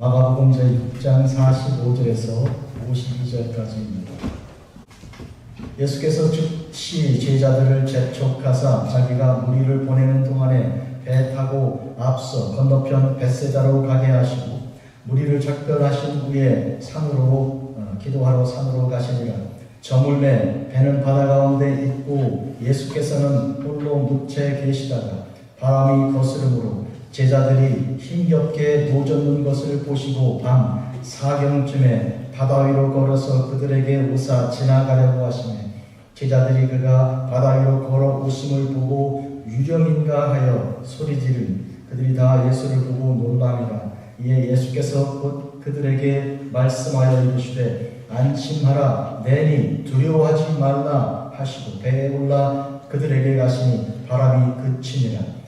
마가복음 제6장 45절에서 52절까지입니다. 예수께서 즉시 제자들을 재촉하사 자기가 무리를 보내는 동안에 배 타고 앞서 건너편 벳세다로 가게 하시고 무리를 작별하신 후에 산으로 기도하러 산으로 가시니라. 저물매 배는 바다 가운데 있고 예수께서는 홀로 묵체 계시다가 바람이 거스름으로 제자들이 힘겹게 노젓는 것을 보시고 밤 사경쯤에 바다 위로 걸어서 그들에게 오사 지나가려고 하시매 제자들이 그가 바다 위로 걸어 오심을 보고 유령인가 하여 소리지르니 그들이 다 예수를 보고 놀라니라. 이에 예수께서 곧 그들에게 말씀하여 이르시되 안심하라 내니 두려워하지 말라 하시고 배에 올라 그들에게 가시니 바람이 그치니라.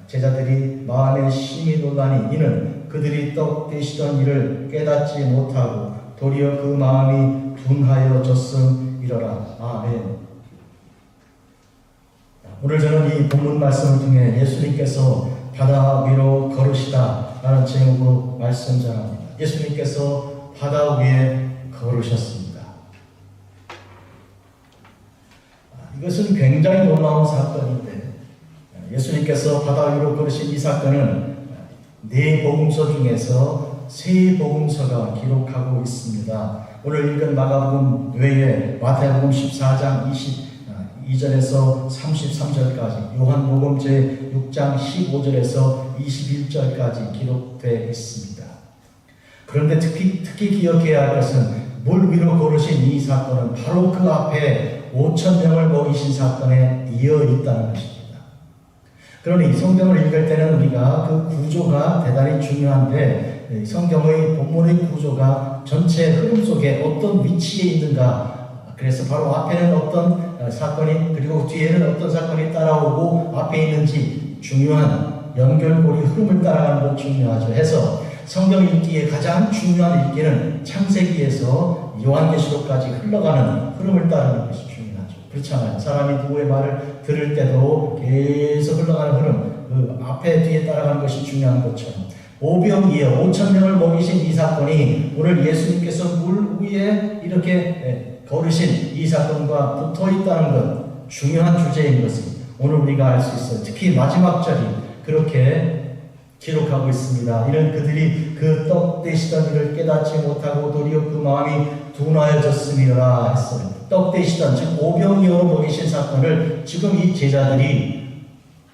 제자들이 마음에 심히 놀라니 이는 그들이 떡 떼시던 일을 깨닫지 못하고 도리어 그 마음이 둔하여졌음이로라. 아멘. 오늘 저는 이 본문 말씀을 통해 예수님께서 바다 위로 걸으시다 라는 제목으로 말씀 전합니다. 예수님께서 바다 위에 걸으셨습니다. 이것은 굉장히 놀라운 사건인데 예수님께서 바다 위로 걸으신 이 사건은 네 복음서 중에서 세 복음서가 기록하고 있습니다. 오늘 읽은 마가복음 외에 마태복음 14장 22절에서 33절까지, 요한복음 제6장 15절에서 21절까지 기록되어 있습니다. 그런데 특히 기억해야 할 것은 물 위로 걸으신 이 사건은 바로 그 앞에 5,000명을 먹이신 사건에 이어 있다는 것입니다. 그러니 성경을 읽을 때는 우리가 그 구조가 대단히 중요한데 성경의 본문의 구조가 전체 흐름 속에 어떤 위치에 있는가, 그래서 바로 앞에는 어떤 사건이 그리고 뒤에는 어떤 사건이 따라오고 앞에 있는지 중요한 연결고리 흐름을 따라가는 것 중요하죠. 해서 성경 읽기에 가장 중요한 읽기는 창세기에서 요한계시록까지 흘러가는 흐름을 따르는 것이 중요하죠. 그렇잖아요. 사람이 누구의 말을 들을 때도 계속 흘러가는 흐름, 그 앞에 뒤에 따라가는 것이 중요한 것처럼 오병이어 5,000명을 먹이신 이 사건이 오늘 예수님께서 물 위에 이렇게 걸으신 이 사건과 붙어 있다는 것, 중요한 주제인 것을 오늘 우리가 알 수 있어요. 특히 마지막 절이 그렇게 기록하고 있습니다. 이는 그들이 그 떡 떼시던 일을 깨닫지 못하고 도리어 그 마음이 둔하여졌음이라 했어요. 떡 떼시던, 즉 오병이어로 먹이신 사건을 지금 이 제자들이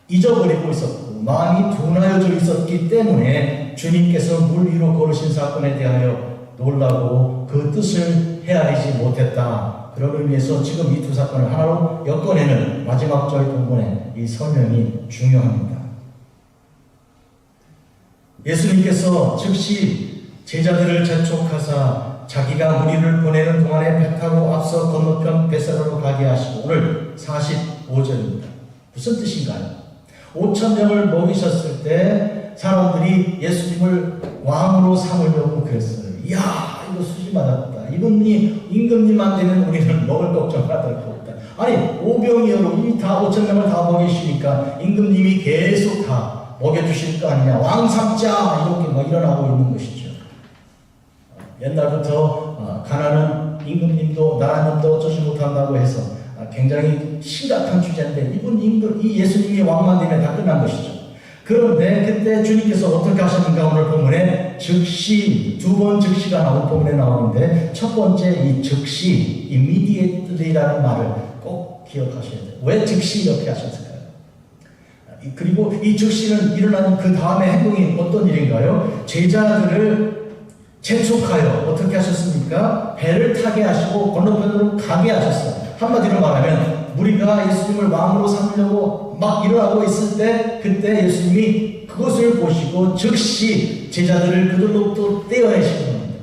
잊어버리고 있었고 마음이 둔하여져 있었기 때문에 주님께서 물 위로 걸으신 사건에 대하여 놀라고 그 뜻을 헤아리지 못했다. 그런 의미에서 지금 이 두 사건을 하나로 엮어내는 마지막 절 부분의 이 설명이 중요합니다. 예수님께서 즉시 제자들을 재촉하사 자기가 무리를 보내는 동안에 배 타고 앞서 건너편 벳세다로 가게 하시고, 오늘 45절입니다. 무슨 뜻인가요? 5,000명을 먹이셨을 때 사람들이 예수님을 왕으로 삼으려고 그랬어요. 이야, 이거 수지 맞았다. 이분이 임금님만 되면 우리는 먹을 걱정하들 거 없다. 아니, 오병이어로 이미 다 5,000명을 다 먹이시니까 임금님이 계속 다 먹여주실 거 아니냐. 왕 삼자! 이렇게 막 일어나고 있는 것이죠. 옛날부터 가나는 임금님도 나라님도 어쩌지 못한다고 해서 굉장히 심각한 주제인데 이 예수님이 왕만 되면 다 끝난 것이죠. 그런데 그때 주님께서 어떻게 하셨는가 오늘 본문에 즉시, 두 번 즉시가 나온 본문에 나오는데 첫 번째 이 즉시, immediately라는 말을 꼭 기억하셔야 돼요. 왜 즉시 이렇게 하셨을까요? 그리고 이 즉시는 일어나는 그 다음에 행동이 어떤 일인가요? 제자들을 재촉하여 어떻게 하셨습니까? 배를 타게 하시고 건너편으로 가게 하셨어요. 한마디로 말하면 무리가 예수님을 왕으로 삼으려고 막 일어나고 있을 때 그때 예수님이 그것을 보시고 즉시 제자들을 그들로부터 떼어내시는 겁니다.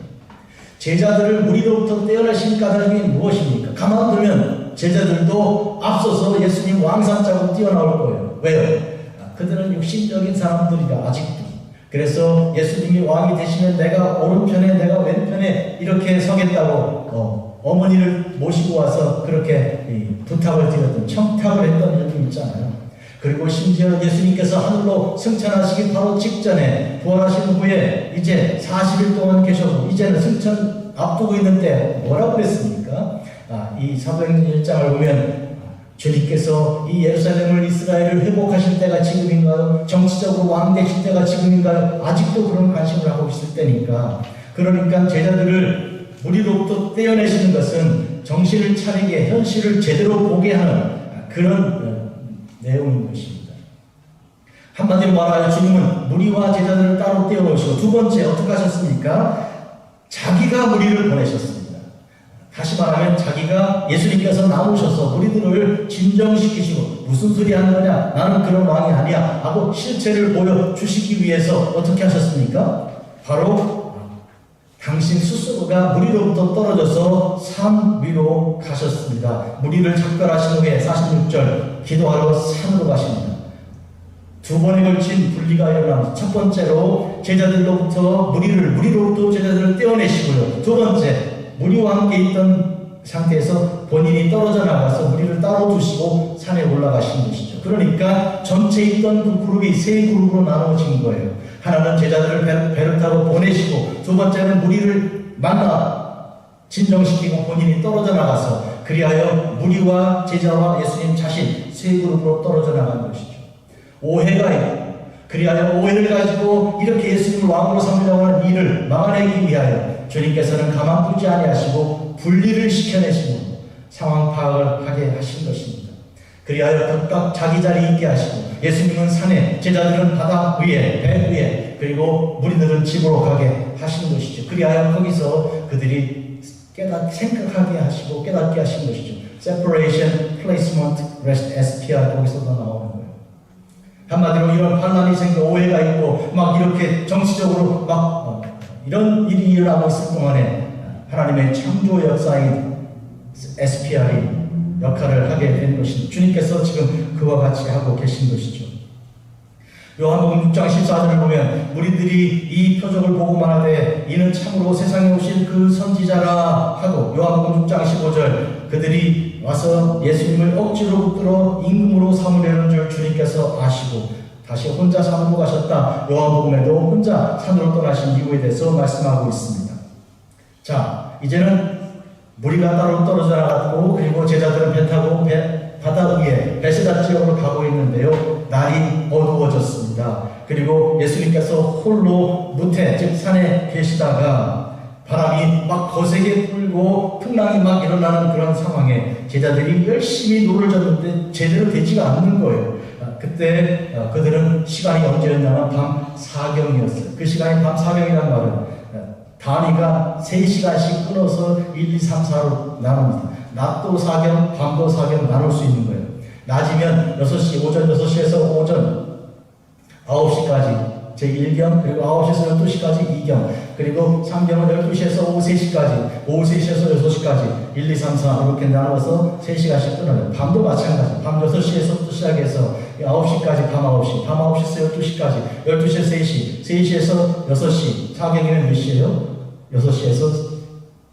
제자들을 무리로부터 떼어내신 까닭이 무엇입니까? 가만두면 제자들도 앞서서 예수님 왕 삼자고 뛰어나올 거예요. 왜요? 그들은 육신적인 사람들이라 아직도. 그래서 예수님이 왕이 되시면 내가 오른편에 내가 왼편에 이렇게 서겠다고 어머니를 모시고 와서 그렇게 부탁을 드렸던, 청탁을 했던 일도 있잖아요. 그리고 심지어 예수님께서 하늘로 승천하시기 바로 직전에 부활하신 후에 이제 40일 동안 계셔도 이제는 승천 앞두고 있는데 뭐라고 그랬습니까? 이 사도행전 1장을 보면 주님께서 이 예루살렘을 이스라엘을 회복하실 때가 지금인가요? 정치적으로 왕 되실 때가 지금인가요? 아직도 그런 관심을 하고 있을 때니까. 그러니까 제자들을 무리로부터 떼어내시는 것은 정신을 차리게 현실을 제대로 보게 하는 그런 내용인 것입니다. 한마디로 말하여 주님은 무리와 제자들을 따로 떼어놓으시고 두 번째 어떻게 하셨습니까? 자기가 무리를 보내셨습니다. 다시 말하면 자기가 예수님께서 나오셔서 무리들을 진정시키시고 무슨 소리 하는 거냐? 나는 그런 왕이 아니야 하고 실체를 보여주시기 위해서 어떻게 하셨습니까? 바로 당신 스스로가 무리로부터 떨어져서 산 위로 가셨습니다. 무리를 작별하신 후에 46절 기도하러 산으로 가십니다. 두 번에 걸친 분리가 일어납니다. 첫 번째로 제자들로부터 무리로부터 제자들을 떼어내시고요. 두 번째 무리와 함께 있던 상태에서 본인이 떨어져 나가서 무리를 따로 두시고 산에 올라가신 것이죠. 그러니까 전체 있던 그 그룹이 세 그룹으로 나눠진 거예요. 하나는 제자들을 배를 타고 보내시고 두 번째는 무리를 만나 진정시키고 본인이 떨어져 나가서 그리하여 무리와 제자와 예수님 자신 세 그룹으로 떨어져 나간 것이죠. 오해가 있고 그리하여 오해를 가지고 이렇게 예수님을 왕으로 삼으려고 하는 일을 막아내기 위하여 주님께서는 가만두지 아니하시고 분리를 시켜내시고 상황 파악을 하게 하신 것입니다. 그리하여 각각 자기 자리에 있게 하시고 예수님은 산에 제자들은 바다 위에 배 위에 그리고 무리들은 집으로 가게 하신 것이죠. 그리하여 거기서 그들이 생각하게 하시고 깨닫게 하신 것이죠. Separation, Placement, Rest, SPR 거기서도 나오는 거예요. 한마디로 이런 환란이 생겨 오해가 있고 막 이렇게 정치적으로 막 이런 일이 일어나고 있을 동안에 하나님의 창조 역사인 SPR이 역할을 하게 된 것입니다. 주님께서 지금 그와 같이 하고 계신 것이죠. 요한복음 6장 14절을 보면 무리들이 이 표적을 보고 말하되 이는 참으로 세상에 오신 그 선지자라 하고 요한복음 6장 15절 그들이 와서 예수님을 억지로 붙들어 임금으로 삼으려는 줄 주님께서 아시고 다시 혼자 산으로 가셨다. 요한복음에도 혼자 산으로 떠나신 이유에 대해서 말씀하고 있습니다. 자, 이제는 무리가 따로 떨어져 나갔고 그리고 제자들은 배 타고 바다 위에 베세다 지역으로 가고 있는데요. 날이 어두워졌습니다. 그리고 예수님께서 홀로 무태 즉 산에 계시다가 바람이 막 거세게 불고 풍랑이 막 일어나는 그런 상황에 제자들이 열심히 노를 젓는데 제대로 되지가 않는 거예요. 그때 그들은 시간이 언제였냐면 밤 4경이었어요. 그 시간이 밤 4경이라는 말은 단위가 3시간씩 끊어서 1, 2, 3, 4로 나눕니다. 낮도 4경, 밤도 4경 나눌 수 있는 거예요. 낮이면 6시, 오전 6시에서 오전 9시까지 제1경, 그리고 9시에서 12시까지 2경, 그리고 3경은 12시에서 오후 3시까지, 오후 3시에서 6시까지 1, 2, 3, 4 이렇게 나눠서 3시간씩 끊어요. 밤도 마찬가지. 밤 6시에서부터 시작해서 9시까지 밤 9시, 밤 9시에서 12시까지, 12시에서 3시, 3시에서 6시, 4경이면 몇 시예요? 3시에서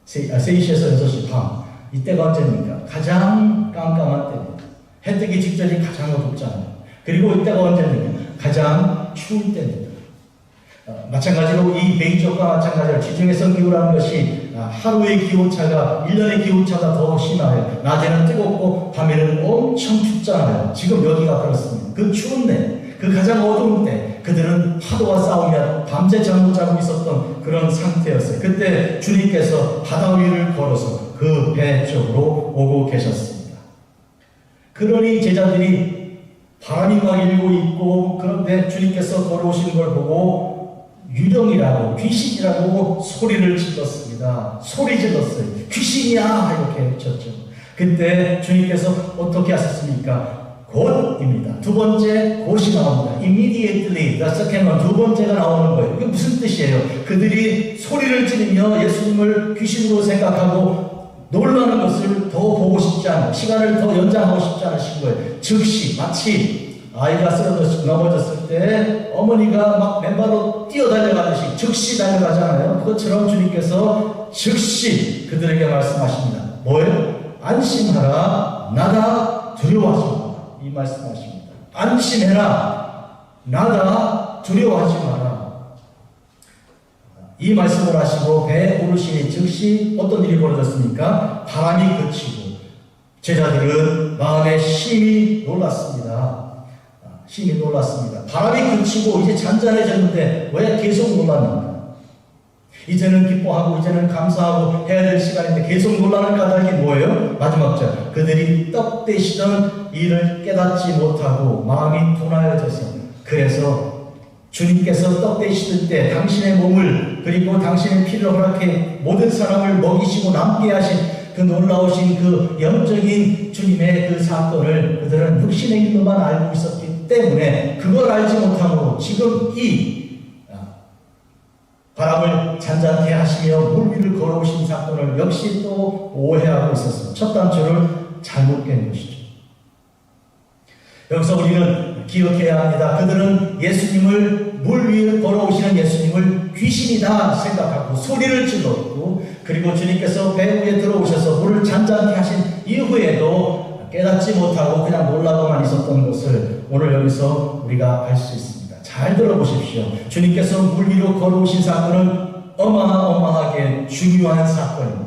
6시 밤. 이때가 언제입니까? 가장 깜깜한 때입니다. 해 뜨기 직전이 가장 어둡잖아요. 그리고 이때가 언제입니까? 가장 추울 때입니다. 마찬가지로 이 베이쪽과 마찬가지로 지중해성 기후라는 것이 하루의 기온차가 1년의 기온차가 더 심해요. 낮에는 뜨겁고 밤에는 엄청 춥잖아요. 지금 여기가 그렇습니다. 그 추운 때, 그 가장 어두운 때 그들은 파도와 싸우며 밤새 잠 못 자고 있었던 그런 상태였어요. 그때 주님께서 바다 위를 걸어서 그 배 쪽으로 오고 계셨습니다. 그러니 제자들이 바람이 막 일고 있고 그런데 주님께서 걸어오시는 걸 보고 유령이라고 귀신이라고 소리를 질렀습니다. 소리 질렀어요. 귀신이야 이렇게 외쳤죠. 그때 주님께서 어떻게 하셨습니까? 곧입니다. 두 번째 곧이 나옵니다. Immediately, the second one, 두 번째가 나오는 거예요. 이게 무슨 뜻이에요? 그들이 소리를 지르며 예수님을 귀신으로 생각하고 놀라는 것을 더 보고 싶지 않은, 시간을 더 연장하고 싶지 않으신 거예요. 즉시 마치 아이가 넘어졌을 때 어머니가 막 맨발로 뛰어달려가듯이 즉시 달려가잖아요. 그것처럼 주님께서 즉시 그들에게 말씀하십니다. 뭐예요? 안심하라, 나다, 두려워하지 마. 이 말씀하십니다. 안심해라. 나다. 두려워하지 마라. 이 말씀을 하시고 배에 오르시니 즉시 어떤 일이 벌어졌습니까? 바람이 그치고 제자들은 마음에 심히 놀랐습니다. 심히 놀랐습니다. 바람이 그치고 이제 잔잔해졌는데 왜 계속 놀랐는가? 이제는 기뻐하고 이제는 감사하고 해야 될 시간인데 계속 놀라는 까닭이 뭐예요? 마지막 절. 그들이 떡대시던 일을 깨닫지 못하고 마음이 둔하여져서, 그래서 주님께서 떡대시던 때 당신의 몸을 그리고 당신의 피를 허락해 모든 사람을 먹이시고 남게 하신 그 놀라우신 그 영적인 주님의 그 사건을 그들은 육신의 일로만 알고 있었기 때문에 그걸 알지 못함으로 지금 이 바람을 잔잔케 하시며 물 위를 걸어오신 사건을 역시 또 오해하고 있었어요. 첫 단추를 잘못 깬 것이죠. 여기서 우리는 기억해야 합니다. 그들은 예수님을 물 위에 걸어오시는 예수님을 귀신이다 생각하고 소리를 질렀고, 그리고 주님께서 배 위에 들어오셔서 물을 잔잔케 하신 이후에도 깨닫지 못하고 그냥 놀라고만 있었던 것을 오늘 여기서 우리가 알 수 있습니다. 잘 들어보십시오. 주님께서 물 위로 걸어오신 사건은 어마어마하게 중요한 사건입니다.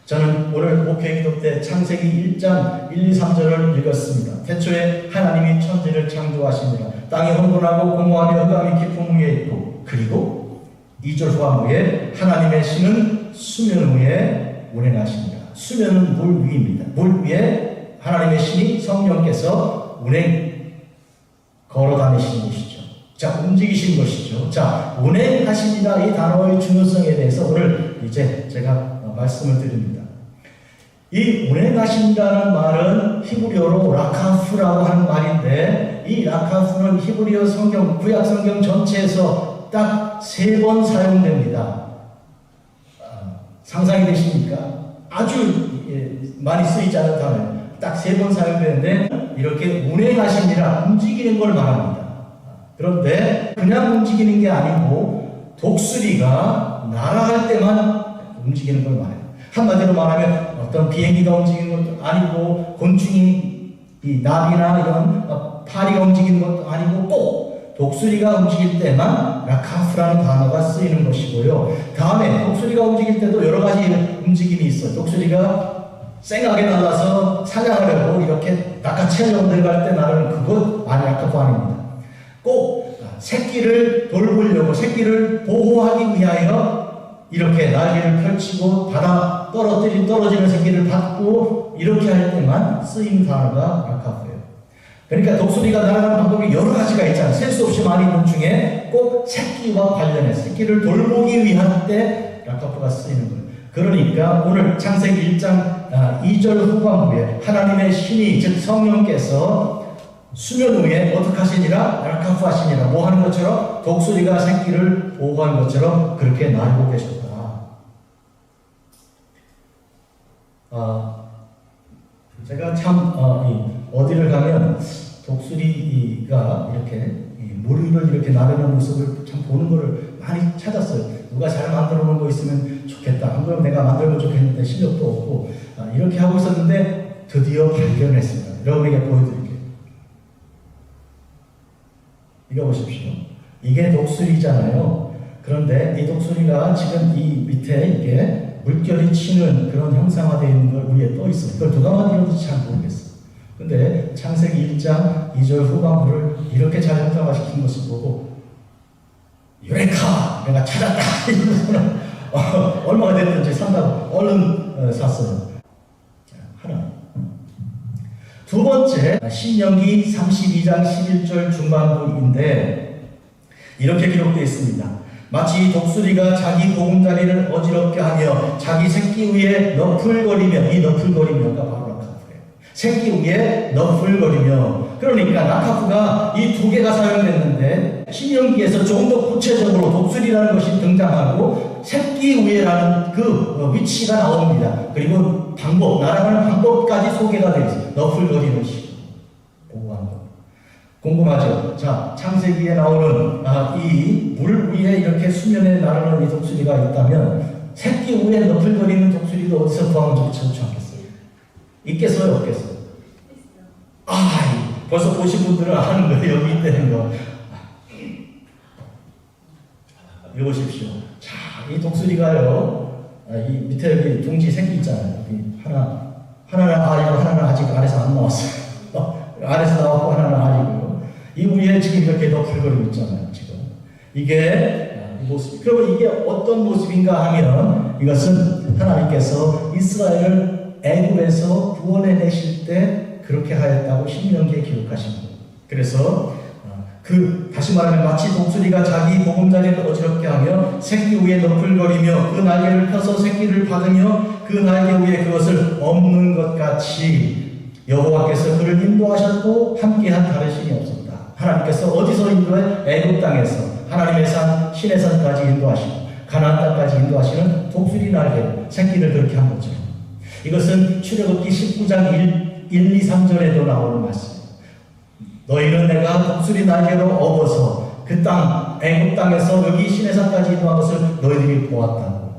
저는 오늘 목회 기도 때 창세기 1장 1, 2, 3절을 읽었습니다. 태초에 하나님이 천지를 창조하시니라. 땅이 혼돈하고 공허하며 흑암이 깊은 위에 있고, 그리고 2절 후반부에 하나님의 신은 수면 위에 운행하시니라. 수면은 물 위입니다. 물 위에 하나님의 신이 성령께서 걸어 다니시는 것이죠. 자, 움직이신 것이죠. 자, 운행하시니라, 이 단어의 중요성에 대해서 오늘 이제 제가 말씀을 드립니다. 이 운행하신다는 말은 히브리어로 라카프라고 하는 말인데, 이 라카프는 히브리어 성경, 구약 성경 전체에서 딱 3번 사용됩니다. 상상이 되십니까? 아주 많이 쓰이지 않은 단어예요. 딱 3번 사용되는데 이렇게 운행하시니라, 움직이는 걸 말합니다. 그런데 그냥 움직이는 게 아니고 독수리가 날아갈 때만 움직이는 걸 말해요. 한마디로 말하면 어떤 비행기가 움직이는 것도 아니고, 곤충이 이 나비나 이런 파리가 움직이는 것도 아니고, 꼭 독수리가 움직일 때만 라카프라는 단어가 쓰이는 것이고요. 다음에 독수리가 움직일 때도 여러 가지 움직임이 있어요. 독수리가 쌩하게 날아서 사냥하려고 이렇게 낚아채려고 들어갈 때 나르는 그것 라카프 아닙니다. 꼭 새끼를 돌보려고, 새끼를 보호하기 위하여 이렇게 날개를 펼치고 바다 떨어지는 새끼를 받고 이렇게 할 때만 쓰인 단어가 라카프예요. 그러니까 독수리가 날아가는 방법이 여러 가지가 있잖아요. 셀 수 없이 많이 있는 중에 꼭 새끼와 관련해서 새끼를 돌보기 위한 때 라카프가 쓰이는 거예요. 그러니까 오늘 창세기 1장 2절 후반부에 하나님의 신이, 즉 성령께서 수면 위에 어떻게 하시니라? 라카프 하시니라. 뭐 하는 것처럼? 독수리가 새끼를 보호하는 것처럼 그렇게 날고 계셨다. 제가 참 어디를 가면 독수리가 이렇게 물 위를 이렇게 나르는 모습을 참 보는 거를 많이 찾았어요. 누가 잘 만들어 놓은 거 있으면 좋겠다. 한 그럼 내가 만들면 좋겠는데 실력도 없고 이렇게 하고 있었는데 드디어 발견했습니다. 여러분에게 보여드릴게요. 이거 보십시오. 이게 독수리잖아요. 그런데 이 독수리가 지금 이 밑에 이게 물결이 치는 그런 형상화되어 있는 걸 위에 떠 있어요. 그걸 누가 만들었는지 잘 모르겠어요. 근데 창세기 1장 2절 후반부를 이렇게 잘 형상화시킨 것을 보고 유레카! 내가 찾았다! 이러면서 얼마가 됐든지 산다고 얼른 샀어요. 하나. 두 번째, 신명기 32장 11절 중반부인데 이렇게 기록되어 있습니다. 마치 독수리가 자기 보금자리를 어지럽게 하며 자기 새끼 위에 너풀거리며, 이 너풀거리며가 바로 라카프예요. 새끼 위에 너풀거리며. 그러니까 라카프가 이 두 개가 사용됐는데 신명기에서 조금 더 구체적으로 독수리라는 것이 등장하고 새끼 위에라는 그 위치가 나옵니다. 그리고 방법, 날아가는 방법까지 소개가 되어 있어요. 너풀거리는 식으로 보고한 것. 궁금하죠? 자, 창세기에 나오는 이 물 위에 이렇게 수면에 나르는 이 독수리가 있다면 새끼 위에 너풀거리는 독수리도 어디서 구하면 좋지 않겠어요? 있겠어요? 없겠어요? 벌써 보신 분들은 아는 거예요. 여기 있다는 거. 읽으십시오. 자, 이 독수리가요, 이 밑에 여기 둥지 생기 있잖아요. 여기 하나는 알이고 하나는 아직 알에서 안 나왔어요. 알에서 나왔고 하나는 알이고요. 이 위에 지금 이렇게 너풀거리고 있잖아요. 지금 이게 이 모습. 그러면 이게 어떤 모습인가 하면 이것은 하나님께서 이스라엘을 애굽에서 구원해내실 때 그렇게 하였다고 신명기에 기록하신 거예요. 그래서 다시 말하면 마치 독수리가 자기 보금자리를 어지럽게 하며 새끼 위에 너풀거리며 그 날개를 펴서 새끼를 받으며 그 날개 위에 그것을 엎는 것 같이 여호와께서 그를 인도하셨고 함께한 다른 신이 없었다. 하나님께서 어디서 인도해? 애굽 땅에서 하나님의 산 신의 산까지 인도하시고 가나안 땅까지 인도하시는 독수리 날개로 새끼를 그렇게 한 거죠. 이것은 출애굽기 19장 1, 2, 3절에도 나오는 말씀. 너희는 내가 독수리 날개로 업어서 그 땅 애굽 땅에서 여기 시내산까지 인도한 것을 너희들이 보았다고.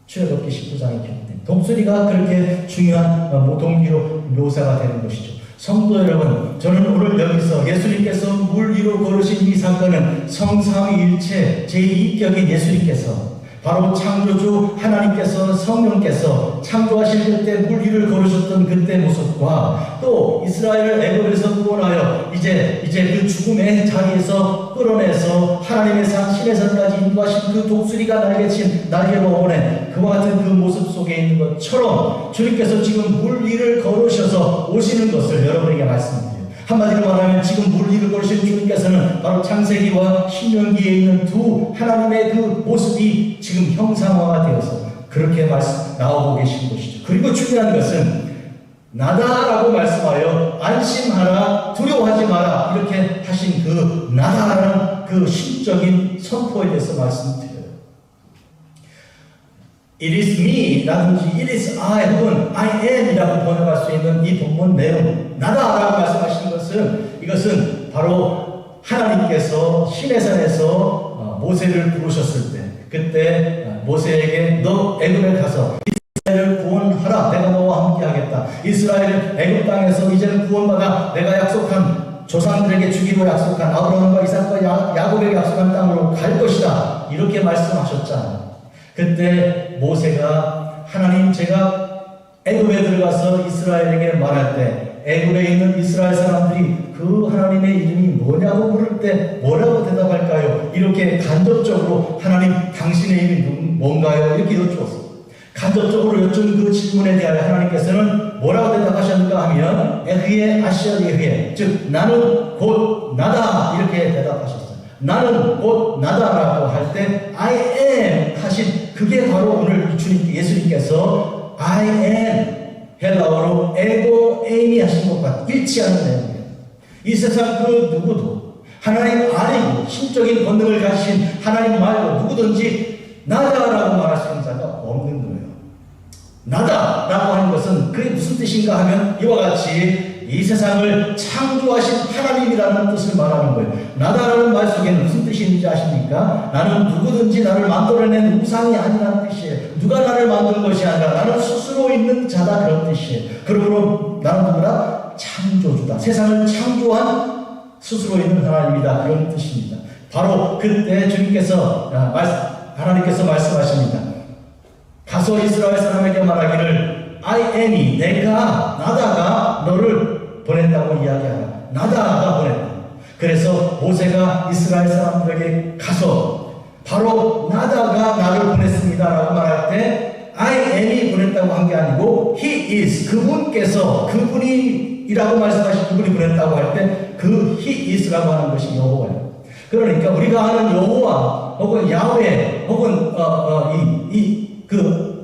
출애굽기 19장에 기록된 독수리가 그렇게 중요한 동기로 묘사가 되는 것이죠. 성도 여러분, 저는 오늘 여기서 예수님께서 물 위로 걸으신 이 사건은 성삼위일체 제2격인 예수님께서 바로 창조주 하나님께서 성령께서 창조하실 때 물 위를 걸으셨던 그때 모습과 또 이스라엘을 애굽에서 구원하여 이제 그 죽음의 자리에서 끌어내서 하나님의 산 신의 산까지 인도하신 그 독수리가 날개친 날개로 오는 그와 같은 그 모습 속에 있는 것처럼 주님께서 지금 물 위를 걸으셔서 오시는 것을 여러분에게 말씀드립니다. 한마디로 말하면 지금 물 위를 걸으신 주님께서는 바로 창세기와 신명기에 있는 두 하나님의 그 모습이 지금 형상화가 되어서 그렇게 나오고 계신 것이죠. 그리고 중요한 것은 나다라고 말씀하여 안심하라 두려워하지 마라 이렇게 하신 그 나다라는 그 신적인 선포에 대해서 말씀드려요. It is me 라든지 It is I 혹은 I am 이라고 번역할 수 있는 이 본문 내용 나다라고 말씀하시는 것은 이것은 바로 하나님께서 시내산에서 모세를 부르셨을 때 그때 모세에게 너 애굽에 가서 이스라엘을 구원하라 내가 너와 함께 하겠다. 이스라엘을 애굽 땅에서 이제는 구원받아 내가 약속한 조상들에게 주기로 약속한 아브라함과 이삭과 야곱에게 약속한 땅으로 갈 것이다. 이렇게 말씀하셨잖아요. 그때 모세가 하나님 제가 애굽에 들어가서 이스라엘에게 말할 때 애굽에 있는 이스라엘 사람들이 그 하나님의 이름이 뭐냐고 물을 때 뭐라고 대답할까요? 이렇게 간접적으로 하나님 당신의 이름이 뭔가요? 이렇게 여쭈었어요. 간접적으로 여쭌 그 질문에 대하여 하나님께서는 뭐라고 대답하셨는가 하면 에흐에 아시아리에 즉 나는 곧 나다 이렇게 대답하셨어요. 나는 곧 나다라고 할 때 I am 하신 그게 바로 오늘 주님 예수님께서 I am 헬라어로 에고 에이미 하신 것과 일치하는 내용이에요. 이 세상 그 누구도 하나님 아니고 신적인 본능을 가지신 하나님 말고 누구든지 나다라고 말할 수 있는 자가 없는 거예요. 나다라고 하는 것은 그게 무슨 뜻인가 하면 이와 같이 이 세상을 창조하신 하나님이라는 뜻을 말하는 거예요. 나다라는 말 속에 무슨 뜻이 있는지 아십니까? 나는 누구든지 나를 만들어낸 우상이 아니라는 뜻이에요. 누가 나를 만든 것이 아니라 나는 스스로 있는 자다 그런 뜻이에요. 그러므로 나는 누구다? 창조주다. 세상을 창조한 스스로 있는 하나님이다 그런 뜻입니다. 바로 그때 주님께서 하나님께서 말씀하십니다. 가서 이스라엘 사람에게 말하기를 I am이 내가 나다가 너를 보낸다고 이야기하라. 나다가 보낸다. 그래서 모세가 이스라엘 사람들에게 가서 바로 나다가 나를 보냈습니다 라고 말할 때 I am이 보냈다고 한 게 아니고 He is 그분께서 그분이라고 말씀하신 그분이 보냈다고 할 때 그 He is라고 하는 것이 여호와예요. 그러니까 우리가 아는 여호와 혹은 야훼 혹은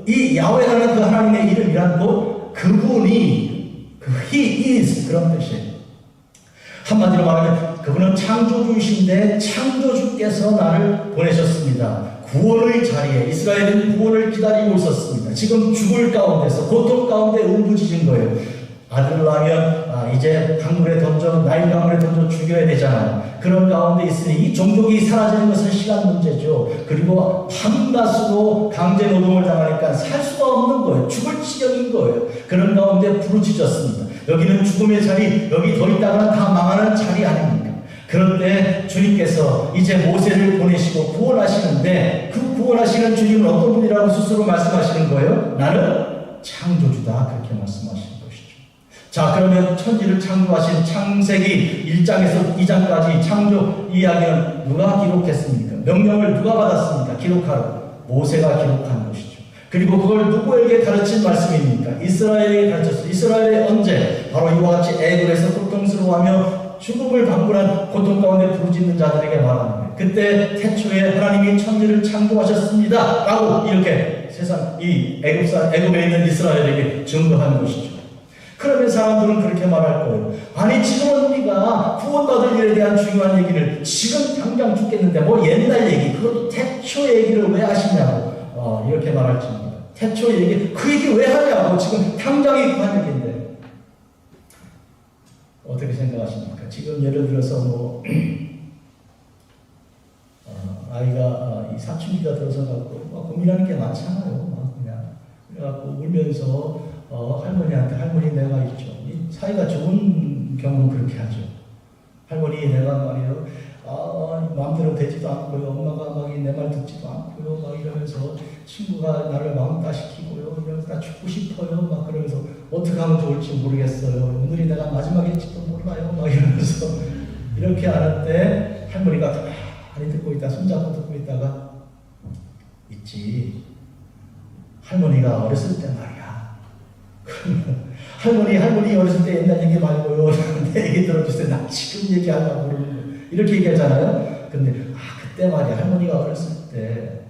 이 야훼라는 그 하나님의 이름이란도 그분이 그 He is 그런 뜻이에요. 한마디로 말하면 그분은 창조주이신데 창조주께서 나를 보내셨습니다. 구원의 자리에 이스라엘은 구원을 기다리고 있었습니다. 지금 죽을 가운데서 고통 가운데 울부짖은 거예요. 아들을 낳으면 이제 강물에 던져 나일 강물에 던져 죽여야 되잖아요. 그런 가운데 있으니 이 종족이 사라지는 것은 시간 문제죠. 그리고 밤낮으로 강제 노동을 당하니까 살 수가 없는 거예요. 죽을 지경인 거예요. 그런 가운데 부르짖었습니다. 여기는 죽음의 자리, 여기 더 있다가는 다 망하는 자리 아닙니까? 그런데 주님께서 이제 모세를 보내시고 구원하시는데 그 구원하시는 주님은 어떤 분이라고 스스로 말씀하시는 거예요? 나는 창조주다, 그렇게 말씀하시는 것이죠. 자, 그러면 천지를 창조하신 창세기 1장에서 2장까지 창조 이야기는 누가 기록했습니까? 명령을 누가 받았습니까? 기록하라고. 모세가 기록한 것이죠. 그리고 그걸 누구에게 가르친 말씀입니까? 이스라엘에게 가르쳤어요. 이스라엘이 언제? 바로 이와 같이 애굽에서 고통스러워하며 죽음을 방불한 고통 가운데 부르짖는 자들에게 말하는 거예요. 그때 태초에 하나님이 천지를 창조하셨습니다 라고 이렇게 세상 이 애굽에 있는 이스라엘에게 증거하는 것이죠. 그러면 사람들은 그렇게 말할 거예요. 아니, 지금은 우리가 구원받을 일에 대한 중요한 얘기를 지금 당장 죽겠는데 뭐 옛날 얘기, 그것도 태초 얘기를 왜 하시냐고 이렇게 말할지입니다. 태초 얘기, 그 얘기 왜 하냐고, 지금 당장이 급한 얘기인데. 어떻게 생각하십니까? 지금 예를 들어서 뭐 아이가 이 사춘기가 들어서 갖고 고민하는 게 많잖아요. 그냥 그래갖고 울면서 할머니한테, 할머니 내가 있죠. 사이가 좋은 경우는 그렇게 하죠. 할머니 내가 말이에요, 마음대로 되지도 않고요, 엄마가 막 내 말 듣지도 않고요, 막 이러면서 친구가 나를 마음 따시키고요, 이러면서 나 죽고 싶어요, 막 그러면서 어떻게 하면 좋을지 모르겠어요. 오늘이 내가 마지막일지도 몰라요, 막 이러면서 이렇게 하는데 할머니가 가만히 듣고 있다, 손잡고 듣고 있다가 있지. 할머니가 어렸을 때 말이야. 할머니 어렸을 때 옛날 얘기 말고요. 내 얘기 들어주세요. 나 지금 얘기하려고 그러는 거예요. 이렇게 얘기하잖아요. 근데 그때 말이야, 할머니가 어렸을 때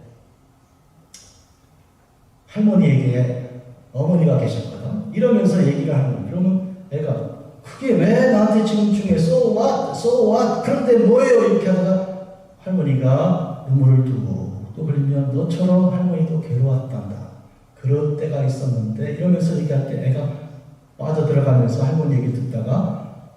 할머니에게 어머니가 계셨거든. 이러면서 얘기를 하는 거예요. 그러면 애가 그게 왜 나한테 지금 중요해? So what? 그런데 뭐예요? 이렇게 하다가 할머니가 눈물을 두고 또 그러면 너처럼 할머니도 괴로웠단다. 그럴 때가 있었는데 이러면서 얘기할 때 애가 빠져들어가면서 할머니 얘기 듣다가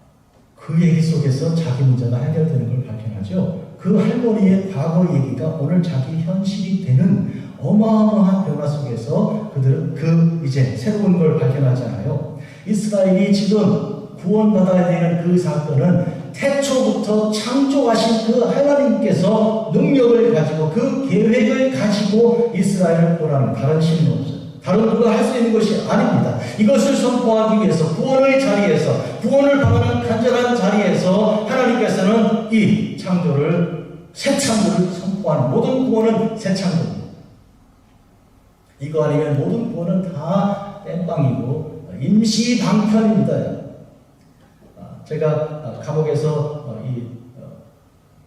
그 얘기 속에서 자기 문제가 해결되는 걸 발견하죠. 그 할머니의 과거 얘기가 오늘 자기 현실이 되는 어마어마한 변화 속에서 그들은 이제 새로운 걸 발견하잖아요. 이스라엘이 지금 구원받아야 되는 그 사건은 태초부터 창조하신 그 하나님께서 능력을 가지고 그 계획을 가지고 이스라엘을 보라는 다른 신은 없어요. 다른 누가 할 수 있는 것이 아닙니다. 이것을 선포하기 위해서 구원의 자리에서, 구원을 바라는 간절한 자리에서 하나님께서는 이 창조를, 새 창조를 선포하는, 모든 구원은 새 창조입니다. 이거 아니면 모든 구원은 다 땜빵이고 임시 방편입니다. 제가 감옥에서 이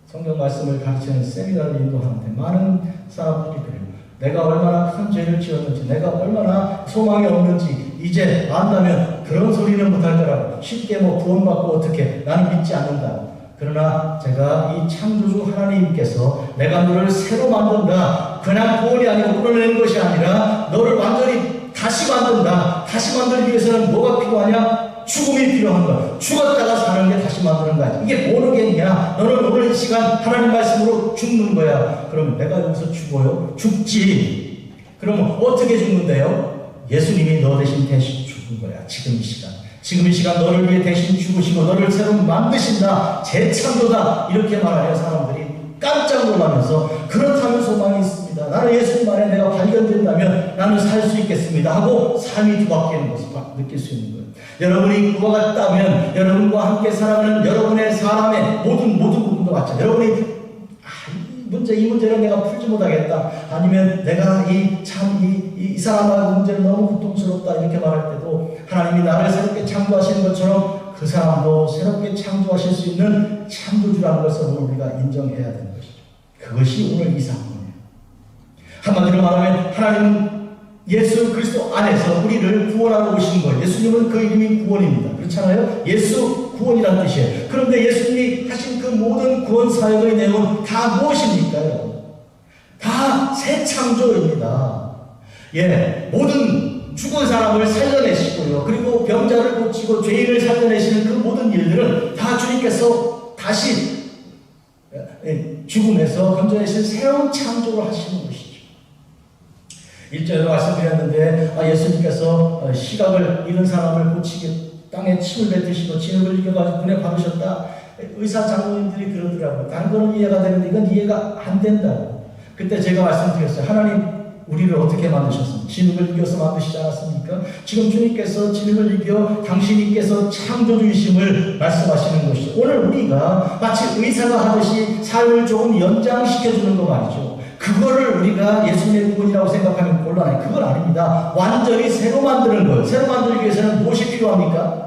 성경 말씀을 가르치는 세미나를 인도하는데 많은 사람들이 그래요. 내가 얼마나 큰 죄를 지었는지, 내가 얼마나 소망이 없는지 이제 안다면 그런 소리는 못할 거라고. 쉽게 뭐 구원받고 어떻게, 나는 믿지 않는다. 그러나 제가 이 창조주 하나님께서 내가 너를 새로 만든다, 그냥 구원이 아니고 끌어내는 것이 아니라 너를 완전히 다시 만든다. 다시 만들기 위해서는 뭐가 필요하냐? 죽음이 필요한 거야. 죽었다가 사는 게 다시 만드는 거야. 이게 모르겠냐? 너는 오늘 이 시간 하나님 말씀으로 죽는 거야. 그럼 내가 여기서 죽어요? 죽지. 그럼 어떻게 죽는데요? 예수님이 너 대신 죽은 거야. 지금 이 시간. 지금 이 시간 너를 위해 대신 죽으시고 너를 새로 만드신다. 재창조다. 이렇게 말하여 사람들이 깜짝 놀라면서 그렇다면 소망이 있습니다. 나는 예수님 안에 내가 발견된다면 나는 살 수 있겠습니다 하고 삶이 뒤바뀌는 것을 느낄 수 있는 거예요. 여러분이 그와 같다면 여러분과 함께 살아가는 여러분의 사람의 모든 부분도 같죠. 여러분이 이 문제는 내가 풀지 못하겠다. 아니면 내가 이 사람의 문제는 너무 고통스럽다. 이렇게 말할 때도 하나님이 나를 새롭게 창조하시는 것처럼 그 사람도 새롭게 창조하실 수 있는 창조주라는 것을 오늘 우리가 인정해야 되는 것이죠. 그것이 오늘 이 사건이에요. 한마디로 말하면 하나님은 예수 그리스도 안에서 우리를 구원하러 오신 거예요. 예수님은 그 이름이 구원입니다. 그렇잖아요? 예수 구원이라는 뜻이에요. 그런데 예수님이 하신 그 모든 구원 사역의 내용은 다 무엇입니까? 다 새 창조입니다. 모든 죽은 사람을 살려내시고요. 그리고 병자를 고치고 죄인을 살려내시는 그 모든 일들은 다 주님께서 다시 죽음에서 건져내신 새로운 창조를 하시는 것이죠. 1절에 말씀드렸는데 예수님께서 시각을 잃은 사람을 고치게 땅에 침을 뱉으시고 진흙을 이겨가지고 분에 받으셨다. 의사 장로님들이 그러더라고요. 다른 거는 이해가 되는데 이건 이해가 안 된다고. 그때 제가 말씀드렸어요. 하나님 우리를 어떻게 만드셨습니까? 진흙을 이겨서 만드시지 않았습니까? 지금 주님께서 진흙을 이겨 당신께서 창조주이심을 말씀하시는 것이죠. 오늘 우리가 마치 의사가 하듯이 삶을 조금 연장시켜주는 거 말이죠. 그거를 우리가 예수님의 부분이라고 생각하면 곤란해요. 그건 아닙니다. 완전히 새로 만드는 거예요. 새로 만들기 위해서는 무엇이 필요합니까?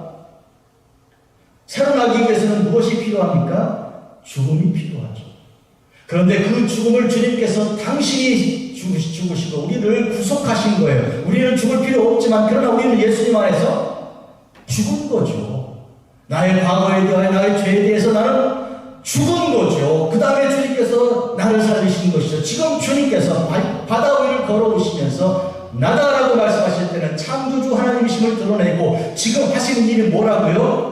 새로 나기 위해서는 무엇이 필요합니까? 죽음이 필요하죠. 그런데 그 죽음을 주님께서 당신이 죽으시고 우리를 구속하신 거예요. 우리는 죽을 필요 없지만 그러나 우리는 예수님 안에서 죽은 거죠. 나의 과거에 대하여 나의 죄에 대해서 나는 죽은 거죠. 그 다음에 주님께서 나를 살리신 것이죠. 지금 주님께서 바다 위를 걸어오시면서 나다라고 말씀하실 때는 창조주 하나님이심을 드러내고 지금 하시는 일이 뭐라고요?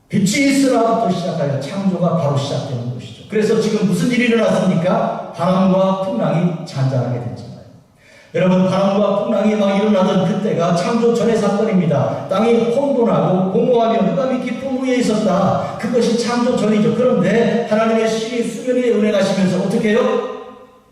빛이 있으라부터 시작하여 창조가 바로 시작되는 것이죠. 그래서 지금 무슨 일이 일어났습니까? 바람과 풍랑이 잔잔하게 됐잖아요. 여러분, 바람과 풍랑이 막 일어나던 그때가 창조 전의 사건입니다. 땅이 혼돈하고 공허하며 흑암이 깊은 위에 있었다. 그것이 창조 전이죠. 그런데 하나님의 신이 수면 위에 운행하시면서 어떻게 해요?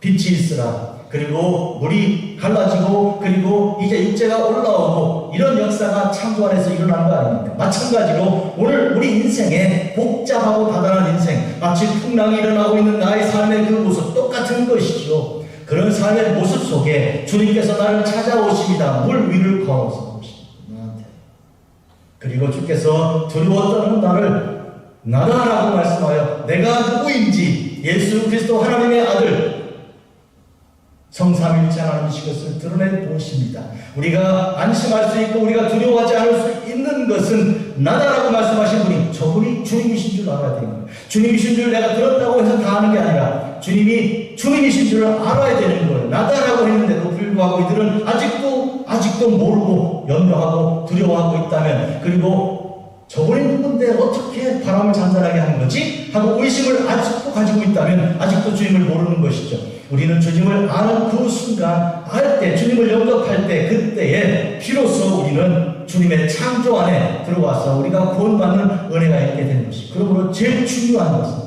빛이 있으라. 그리고 물이 갈라지고 그리고 이제 육체가 올라오고 이런 역사가 창조 안에서 일어난 거 아닙니까? 마찬가지로 오늘 우리 인생에 복잡하고 다단한 인생, 마치 풍랑이 일어나고 있는 나의 삶의 그 모습 똑같은 것이죠. 그런 삶의 모습 속에 주님께서 나를 찾아오십니다. 물 위를 걸어서 오십니다. 나한테. 그리고 주께서 두려워 떠는 나를 나다라고 말씀하여 내가 누구인지 예수 그리스도 하나님의 아들 성삼일체 하나님이신 것을 드러내 보십니다. 우리가 안심할 수 있고 우리가 두려워하지 않을 수 있는 것은 나다라고 말씀하신 분이 저분이 주님이신 줄 알아야 되는 거예요. 주님이신 줄 내가 들었다고 해서 다 아는 게 아니라 주님이 주님이신 줄 알아야 되는 거예요. 나다라고 했는데도 불구하고 이들은 아직도 모르고 연명하고 두려워하고 있다면, 그리고 저분이 누군데 어떻게 바람을 잔잔하게 하는 거지? 하고 의심을 아직도 가지고 있다면 아직도 주님을 모르는 것이죠. 우리는 주님을 아는 그 순간, 알 때, 주님을 영접할 때, 그때에 비로소 우리는 주님의 창조 안에 들어와서 우리가 구원받는 은혜가 있게 되는 것이. 그러므로 제일 중요한 것은,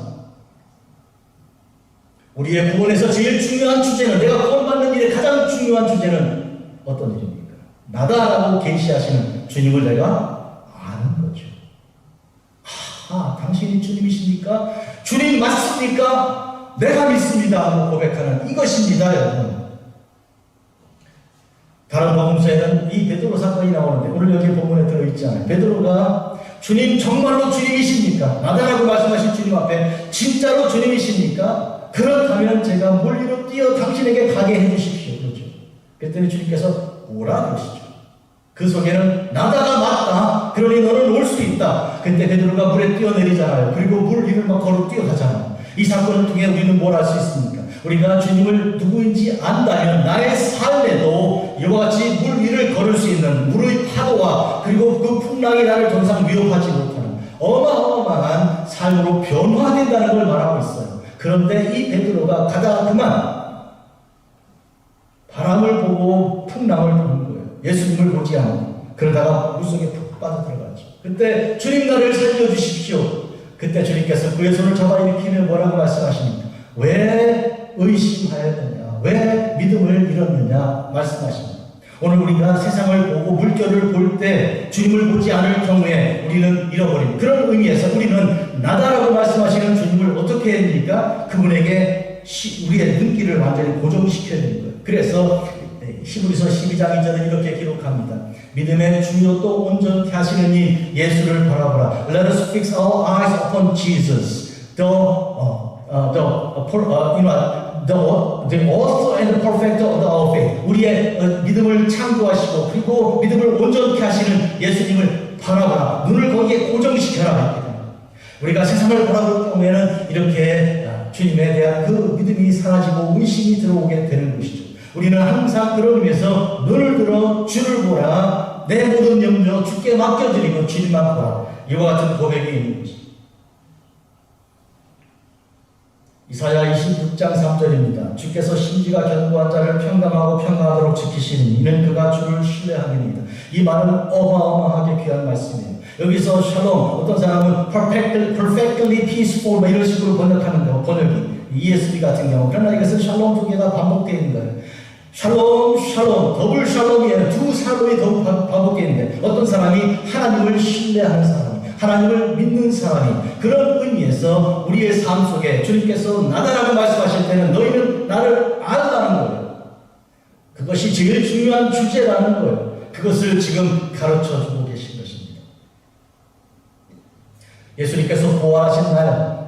우리의 구원에서 제일 중요한 주제는, 내가 구원받는 일의 가장 중요한 주제는 어떤 일입니까? 나다라고 계시하시는 주님을 내가 아는 거죠. 당신이 주님이십니까? 주님 맞습니까? 내가 믿습니다 하고 고백하는 이것입니다, 여러분. 다른 복음서에는 이 베드로 사건이 나오는데 오늘 여기 본문에 들어있지 않아요. 베드로가 주님 정말로 주님이십니까? 나다라고 말씀하신 주님 앞에 진짜로 주님이십니까? 그렇다면 제가 물 위로 뛰어 당신에게 가게 해주십시오. 그렇죠. 그랬더니 주님께서 오라 그러시죠. 그 속에는 나다가 맞다. 그러니 너는 올 수 있다. 그때 베드로가 물에 뛰어내리잖아요. 그리고 물 위를 막 걸어 뛰어가잖아요. 이 사건을 통해 우리는 뭘 할 수 있습니까? 우리가 주님을 누구인지 안다면 나의 삶에도 이와 같이 물 위를 걸을 수 있는 물의 파도와 그리고 그 풍랑이 나를 더 이상 위협하지 못하는 어마어마한 삶으로 변화된다는 걸 말하고 있어요. 그런데 이 베드로가 가다가 그만 바람을 보고 풍랑을 보는 거예요. 예수님을 보지 않고. 그러다가 물속에 푹 빠져들어가죠. 그때 주님 나를 살려주십시오. 그때 주님께서 그의 손을 잡아 일으키며 뭐라고 말씀하십니까? 왜 의심하였느냐? 왜 믿음을 잃었느냐? 말씀하십니다. 오늘 우리가 세상을 보고 물결을 볼 때 주님을 보지 않을 경우에 우리는 잃어버린 그런 의미에서 우리는 나다라고 말씀하시는 주님을 어떻게 해야 됩니까? 그분에게 우리의 눈길을 완전히 고정시켜야 되는 거예요. 그래서 히브리서 12장 2절은 이렇게 기록합니다. 믿음의 중요 또 온전케 하시는 이 예수를 바라보라. Let us fix our eyes upon Jesus, the author and perfecter of our faith. 우리의 믿음을 창조하시고 그리고 믿음을 온전케 하시는 예수님을 바라보라. 눈을 거기에 고정시켜라. 우리가 세상을 바라볼 경우에는 이렇게 주님에 대한 그 믿음이 사라지고 의심이 들어오게 되는 것이죠. 우리는 항상 그런 의미에서 눈을 들어 주를 보라. 내 모든 염려 주께 맡겨드리고 주님만 보라. 이와 같은 고백이 있는 것입니다. 이사야 26장 3절입니다. 주께서 심지가 견고한 자를 평강하고 평강하도록 영원토록 지키시는 이는 그가 주를 신뢰함입니다. 이 말은 어마어마하게 귀한 말씀이에요. 여기서 샬롬, 어떤 사람은 perfectly peaceful 이런 식으로 번역하는데 번역이 ESV 같은 경우. 그러나 이것은 샬롬 두 개가 반복되어 있는 거예요. 샬롬, 샬롬, 더블 샬롬이에요. 두 샬롬이 더블 반복되어 있는데 어떤 사람이 하나님을 신뢰하는 사람, 하나님을 믿는 사람이 그런 의미에서 우리의 삶 속에 주님께서 나다라고 말씀하실 때는 너희는 나를 알라는 거예요. 그것이 제일 중요한 주제라는 거예요. 그것을 지금 가르쳐주고 계신 것입니다. 예수님께서 부활하셨나요?